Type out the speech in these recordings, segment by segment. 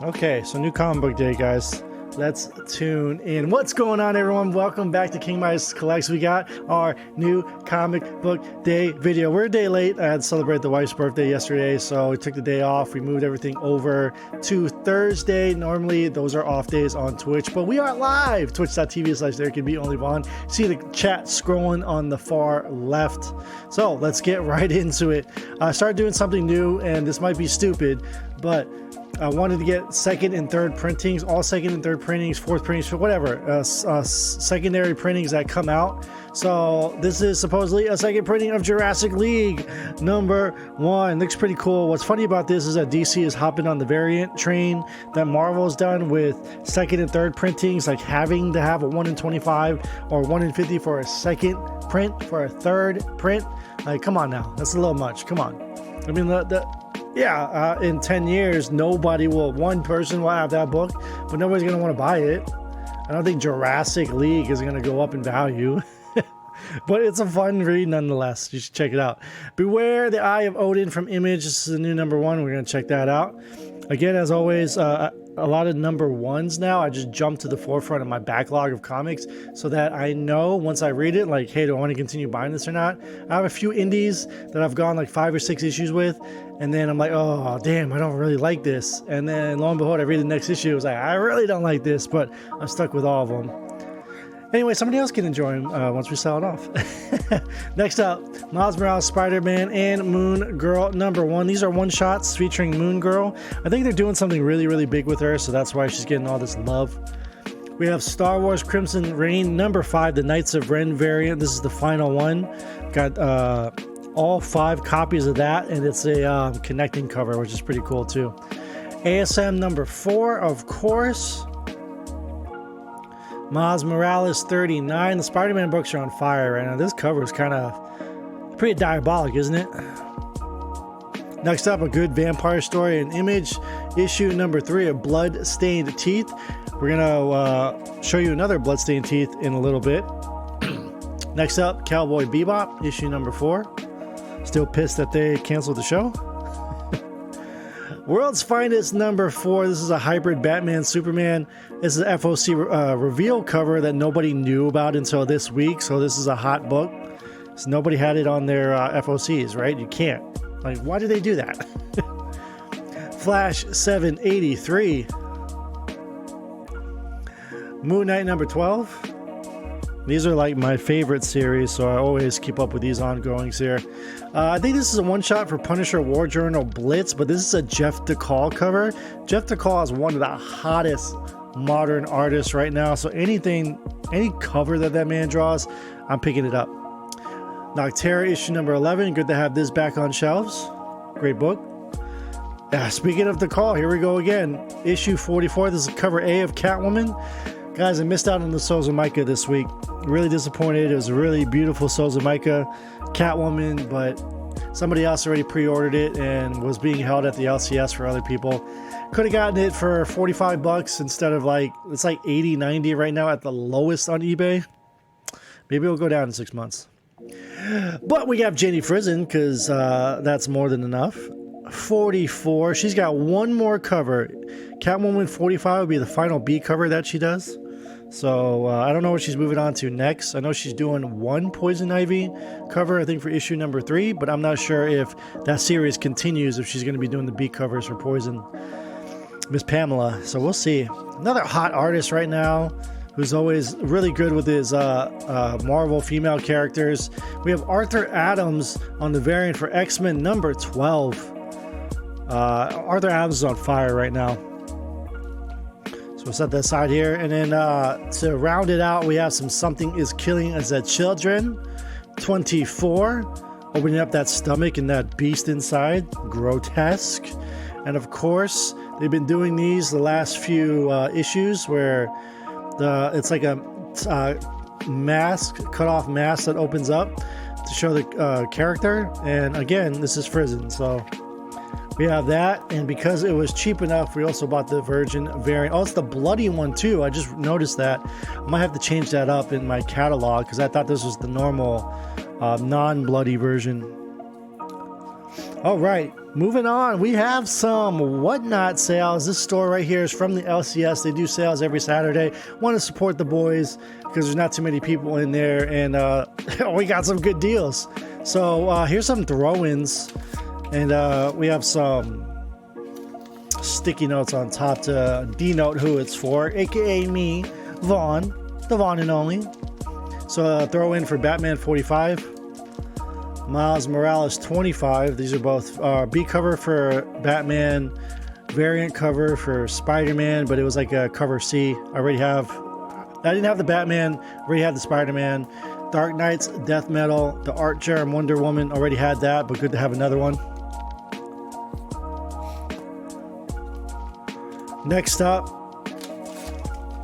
Okay, so new comic book day, guys. Let's tune in. What's going on, everyone? Welcome back to King Mice Collects. We got our new comic book day video. We're a day late. I had to celebrate the wife's birthday yesterday, so we took the day off. We moved everything over to Thursday. Normally, those are off days on Twitch, but we are live. Twitch.tv/ThereCanBeOnlyOne. See the chat scrolling on the far left. So let's get right into it. I started doing something new, and this might be stupid, but I wanted to get second and third printings, all second and third printings, fourth printings, whatever, secondary printings that come out. So this is supposedly a second printing of Jurassic League #1. Looks pretty cool. What's funny about this is that DC is hopping on the variant train that Marvel's done with second and third printings, like having to have a 1 in 25 or 1 in 50 for a second print, for a third print. Like, come on now. That's a little much. Come on. I mean, in 10 years, one person will have that book, but nobody's going to want to buy it. I don't think Jurassic League is going to go up in value, but it's a fun read nonetheless. You should check it out. Beware the Eye of Odin from Image. This is the new #1. We're going to check that out. Again, as always, a lot of #1s now. I just jump to the forefront of my backlog of comics so that I know once I read it, like, hey, do I want to continue buying this or not? I have a few indies that I've gone like 5 or 6 issues with, and then I'm like, oh, damn, I don't really like this. And then lo and behold, I read the next issue. It was like, I really don't like this, but I'm stuck with all of them. Anyway, somebody else can enjoy them once we sell it off. Next up, Miles Morales, Spider-Man, and Moon Girl #1. These are one-shots featuring Moon Girl. I think they're doing something really, really big with her, so that's why she's getting all this love. We have Star Wars Crimson Reign #5, the Knights of Ren variant. This is the final one. Got all 5 copies of that, and it's a connecting cover, which is pretty cool too. ASM #4, of course. Miles Morales 39. The Spider-Man books are on fire right now. This cover is kind of pretty diabolic, isn't it? Next up, a good vampire story in Image, issue #3 of Blood-Stained Teeth. We're gonna show you another Blood-Stained Teeth in a little bit. Next up, Cowboy Bebop, issue #4. Still pissed that they canceled the show. World's Finest #4. This is a hybrid Batman Superman. This is an FOC reveal cover that nobody knew about until this week. So this is a hot book. So nobody had it on their FOCs, right? You can't. Like, why did they do that? Flash 783. Moon Knight #12. These are like my favorite series, so I always keep up with these ongoings here. I think this is a one-shot for Punisher War Journal Blitz, but this is a Jeff DeCall cover. Jeff DeCall is one of the hottest modern artists right now, so any cover that man draws, I'm picking it up. Noctera issue #11. Good to have this back on shelves. Great book. Speaking of DeCall, here we go again. Issue 44. This is cover A of Catwoman. Guys, I missed out on the Sozomaika this week. Really disappointed. It was a really beautiful Sozomaika Catwoman, but somebody else already pre-ordered it and was being held at the LCS for other people. Could have gotten it for $45 instead of it's like 80, 90 right now at the lowest on eBay. Maybe it'll go down in 6 months. But we have Jenny Frizen because that's more than enough. 44. She's got one more cover. Catwoman 45 will be the final B cover that she does. So I don't know what she's moving on to next. I know she's doing one Poison Ivy cover, I think, for issue #3, but I'm not sure if that series continues, if she's going to be doing the B covers for Poison. Miss Pamela. So we'll see. Another hot artist right now who's always really good with his Marvel female characters. We have Arthur Adams on the variant for X-Men #12. Arthur Adams is on fire right now. So we'll set that aside here. And then to round it out, we have Something is Killing Us at Children. 24. Opening up that stomach and that beast inside. Grotesque. And of course, they've been doing these the last few issues where it's like a cut off mask that opens up to show the character. And again, this is Frizen, so we have that. And because it was cheap enough, we also bought the Virgin variant. Oh, it's the bloody one too. I just noticed that. I might have to change that up in my catalog because I thought this was the normal non-bloody version. All right, moving on. We have some Whatnot sales. This store right here is from the LCS. They do sales every Saturday. Want to support the boys because there's not too many people in there, and we got some good deals. So here's some throw-ins, and we have some sticky notes on top to denote who it's for, aka me, Vaughn, the Vaughn and only. So throw in for Batman 45. Miles Morales 25. These are both B cover for Batman, variant cover for Spider-Man, but it was like a cover C. I didn't have the Batman, already had the Spider-Man. Dark Knight's Death Metal, the Art Germ Wonder Woman, already had that, but good to have another one. Next up,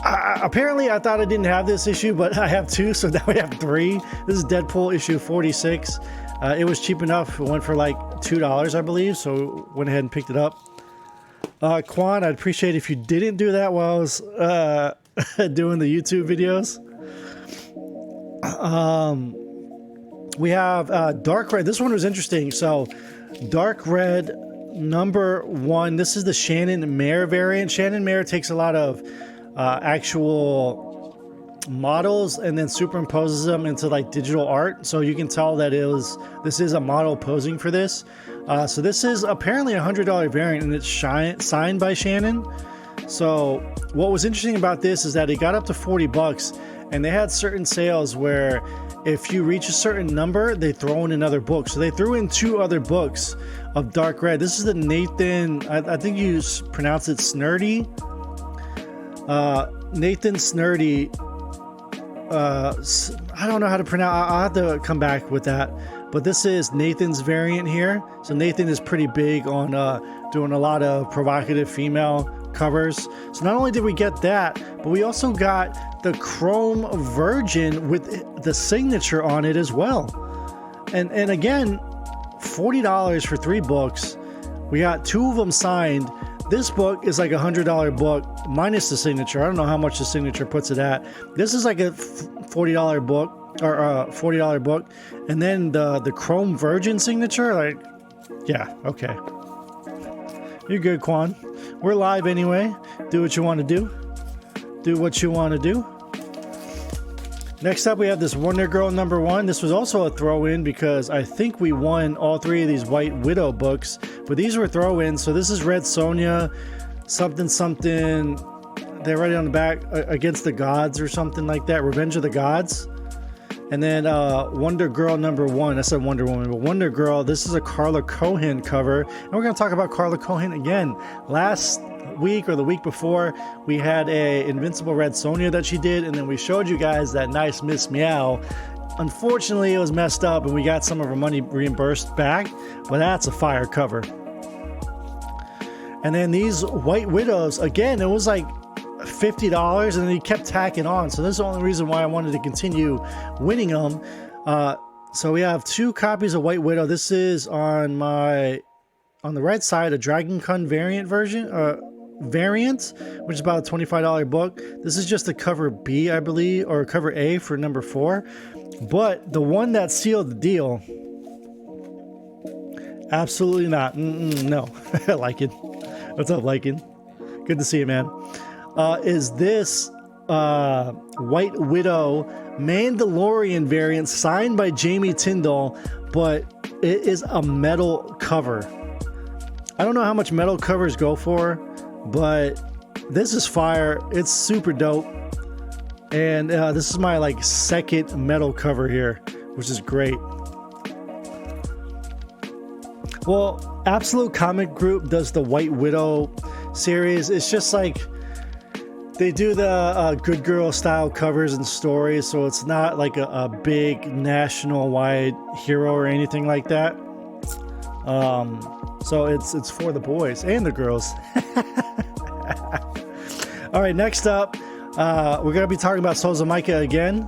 apparently I thought I didn't have this issue, but I have two, so now we have three. This is Deadpool issue 46. It was cheap enough. It went for like $2, I believe, so went ahead and picked it up. Quan, I'd appreciate it if you didn't do that while I was doing the YouTube videos. We have Dark Red. This one was interesting. So Dark Red #1. This is the Shannon Mayer variant. Shannon Mayer takes a lot of actual models and then superimposes them into like digital art, so you can tell that this is a model posing for this. So this is apparently a $100 variant, and it's signed by Shannon. So what was interesting about this is that it got up to $40, and they had certain sales where if you reach a certain number, they throw in another book. So they threw in 2 other books of Dark Red. This is the Nathan, I think you pronounce it Snurdy. Nathan Snurdy. I don't know how to pronounce. I'll have to come back with that. But this is Nathan's variant here. So Nathan is pretty big on doing a lot of provocative female covers. So not only did we get that, but we also got the Chrome Virgin with the signature on it as well. And again, $40 for 3 books. We got 2 of them signed. This book is like a $100 book minus the signature. I don't know how much the signature puts it at. This is like a $40 book, or $40 book, and then the Chrome Virgin signature. Like, yeah, okay. You're good, Quan. We're live anyway. Do what you want to do. Do what you want to do. Next up, we have this Wonder Girl #1. This was also a throw-in because I think we won all 3 of these White Widow books, but these were throw-ins. So this is Red Sonja, something. They write it on the back, Against the Gods or something like that. Revenge of the Gods. And then Wonder Girl #1. I said Wonder Woman, but Wonder Girl. This is a Carla Cohen cover, and we're going to talk about Carla Cohen again. Last week or the week before, we had a Invincible Red Sonja that she did, and then we showed you guys that nice Miss Meow. Unfortunately, it was messed up, and we got some of our money reimbursed back, but that's a fire cover. And then these White Widows, again, it was like $50, and then he kept tacking on. So this is the only reason why I wanted to continue winning them. So we have 2 copies of White Widow. This is on the right side, a Dragon Con variant, which is about a $25 book. This is just a cover B, I believe, or cover A for #4. But the one that sealed the deal, absolutely not. No. Lycan. What's up, Lycan? Good to see you, man. Is this White Widow Mandalorian variant signed by Jamie Tyndall, but it is a metal cover. I don't know how much metal covers go for, but this is fire. It's super dope. And this is my like 2nd metal cover here, which is great. Well, Absolute Comic Group does the White Widow series. It's just like they do the Good Girl style covers and stories, so it's not like a big national-wide hero or anything like that. So it's for the boys and the girls. All right, next up, we're going to be talking about Souls of Micah again.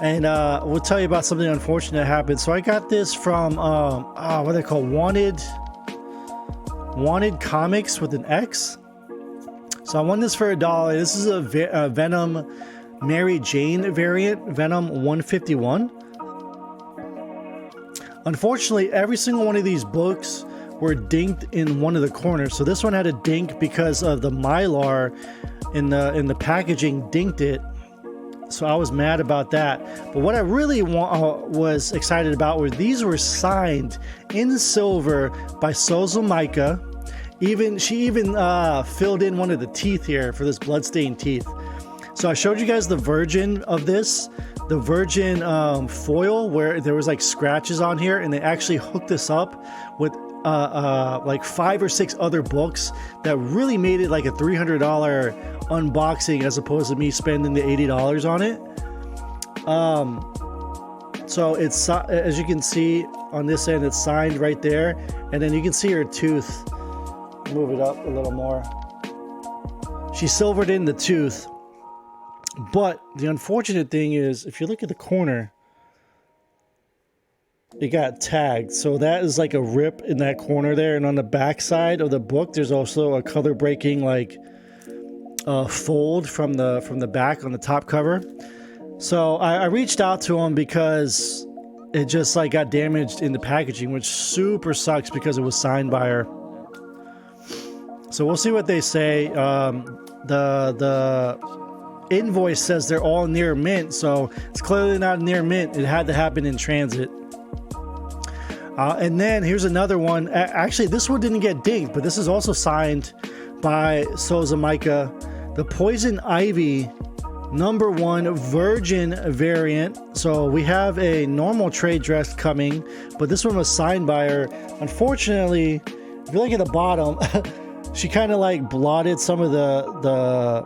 And we'll tell you about something unfortunate that happened. So I got this from, what are they called? Wanted Comics with an X. So I won this for $1. This is a Venom Mary Jane variant, Venom 151. Unfortunately, every single one of these books were dinked in one of the corners. So this one had a dink because of the Mylar in the packaging dinked it. So I was mad about that. But what I really was excited about were these were signed in silver by Sozo Micah. She even filled in one of the teeth here for this bloodstained teeth. So I showed you guys the Virgin of this, the Virgin foil where there was like scratches on here, and they actually hooked this up with like 5 or 6 other books that really made it like a $300 unboxing as opposed to me spending the $80 on it. So it's, as you can see on this end, it's signed right there, and then you can see her tooth. Move it up a little more. She silvered in the tooth, but the unfortunate thing is if you look at the corner, it got tagged, so that is like a rip in that corner there. And on the back side of the book, there's also a color breaking like fold from the back on the top cover. So I reached out to him because it just like got damaged in the packaging, which super sucks because it was signed by her. So we'll see what they say. The invoice says they're all near mint, so it's clearly not near mint. It had to happen in transit. And then here's another one. Actually, this one didn't get dinked, but this is also signed by Sozo Micah. The Poison Ivy #1 Virgin variant. So we have a normal trade dress coming, but this one was signed by her. Unfortunately, if you look at the bottom, she kind of like blotted some of the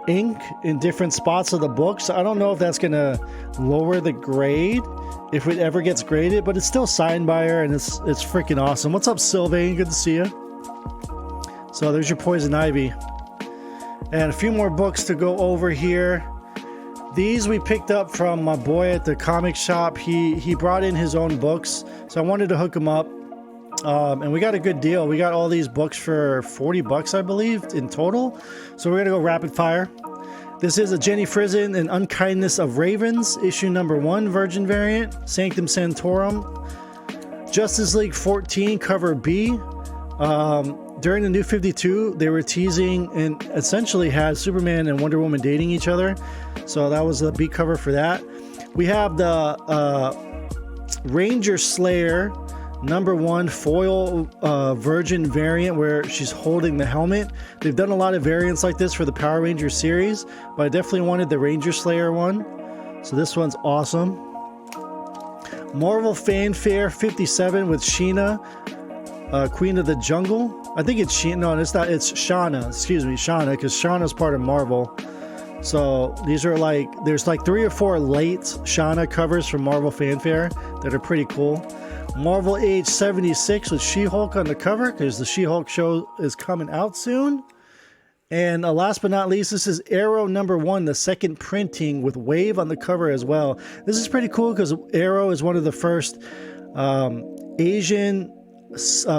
ink in different spots of the book. So I don't know if that's going to lower the grade if it ever gets graded, but it's still signed by her, and it's freaking awesome. What's up, Sylvain? Good to see you. So there's your Poison Ivy. And a few more books to go over here. These we picked up from my boy at the comic shop. He brought in his own books, so I wanted to hook him up. And we got a good deal. We got all these books for $40, I believe, in total. So we're going to go rapid fire. This is a Jenny Frison and Unkindness of Ravens, issue #1, Virgin variant, Sanctum Sanctorum. Justice League 14, cover B. During the New 52, they were teasing and essentially had Superman and Wonder Woman dating each other. So that was the B cover for that. We have the Ranger Slayer #1 foil Virgin variant where she's holding the helmet. They've done a lot of variants like this for the Power Rangers series, but I definitely wanted the Ranger Slayer one. So this one's awesome. Marvel Fanfare 57 with Sheena, Queen of the Jungle. I think it's Sheena. No, it's not. It's Shauna. Excuse me, Shauna, because Shauna's part of Marvel. So these are like, there's like 3 or 4 late Shauna covers from Marvel Fanfare that are pretty cool. Marvel Age 76 with She-Hulk on the cover because the She-Hulk show is coming out soon. And last but not least, this is Arrow #1, the second printing with Wave on the cover as well. This is pretty cool because Arrow is one of the first Asian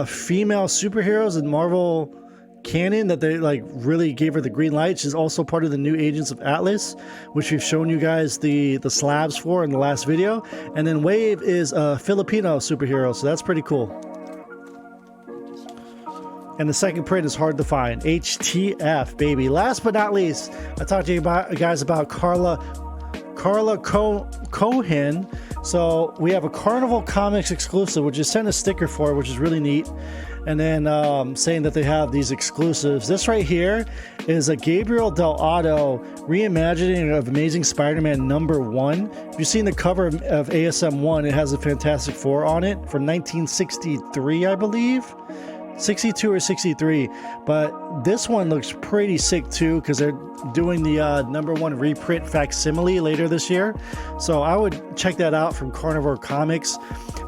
female superheroes in Marvel canon that they like really gave her the green light. She's also part of the new Agents of Atlas, which we've shown you guys the slabs for in the last video. And then Wave is a Filipino superhero, so that's pretty cool. And the second print is hard to find. HTF, baby. Last but not least, I talked to you guys about Carla Cohen. So we have a Carnival Comics exclusive, which is sent a sticker for, which is really neat. And then saying that they have these exclusives. This right here is a Gabriel Del Otto reimagining of Amazing Spider-Man #1. If you've seen the cover of ASM 1, it has a Fantastic Four on it from 1963, I believe. 62 or 63, but this one looks pretty sick too because they're doing the #1 reprint facsimile later this year, so I would check that out from Carnivore Comics.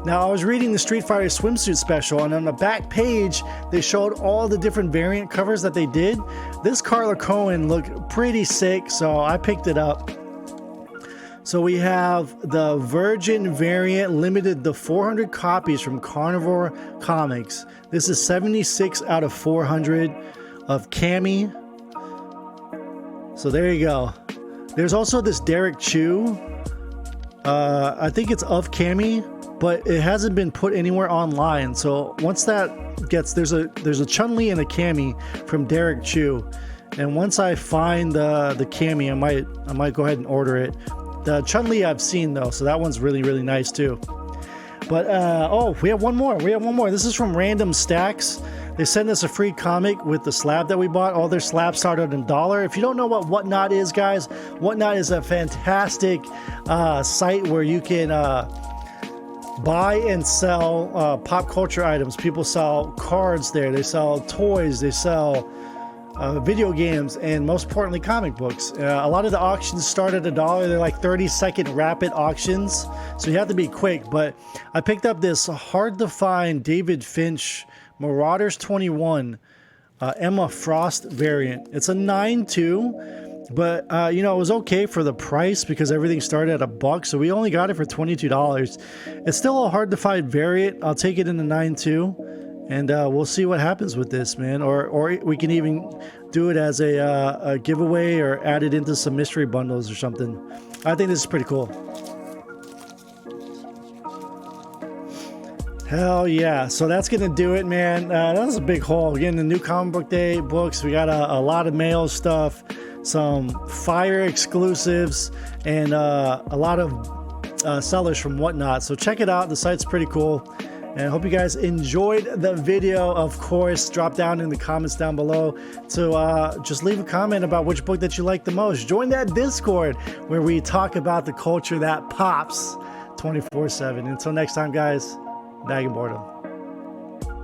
Now, I was reading the Street Fighter swimsuit special, and on the back page they showed all the different variant covers that they did. This Carla Cohen looked pretty sick, so I picked it up. So we have the Virgin variant, limited to 400 copies from Carnivore Comics. This is 76 out of 400 of Cammy. So there you go. There's also this Derek Chew. I think it's of Cammy. but it hasn't been put anywhere online. So once that gets, there's a Chun-Li and a Cammy from Derek Chu, and once I find the Cammy, I might go ahead and order it. The Chun-Li I've seen though, so that one's really, really nice too. But oh, we have one more. This is from Random Stacks. They sent us a free comic with the slab that we bought. All their slabs start at $1. If you don't know what Whatnot is, guys, Whatnot is a fantastic site where you can buy and sell pop culture items. People sell cards there. They sell toys. They sell video games, and most importantly, comic books. A lot of the auctions start at $1. They're like 30-second rapid auctions, so you have to be quick. But I picked up this hard-to-find David Finch Marauders 21 Emma Frost variant. It's a 9.2, but you know, it was okay for the price because everything started at $1, so we only got it for $22. It's still a hard-to-find variant. I'll take it in the 9.2, and we'll see what happens with this, man. Or we can even do it as a giveaway or add it into some mystery bundles or something. I think this is pretty cool. Hell yeah. So that's going to do it, man. That was a big haul. Again, the new Comic Book Day books. We got a lot of mail stuff, some fire exclusives, and a lot of sellers from Whatnot. So check it out. The site's pretty cool. And I hope you guys enjoyed the video. Of course, drop down in the comments down below to just leave a comment about which book that you like the most. Join that Discord where we talk about the culture that pops 24/7. Until next time, guys. Bag and boredom.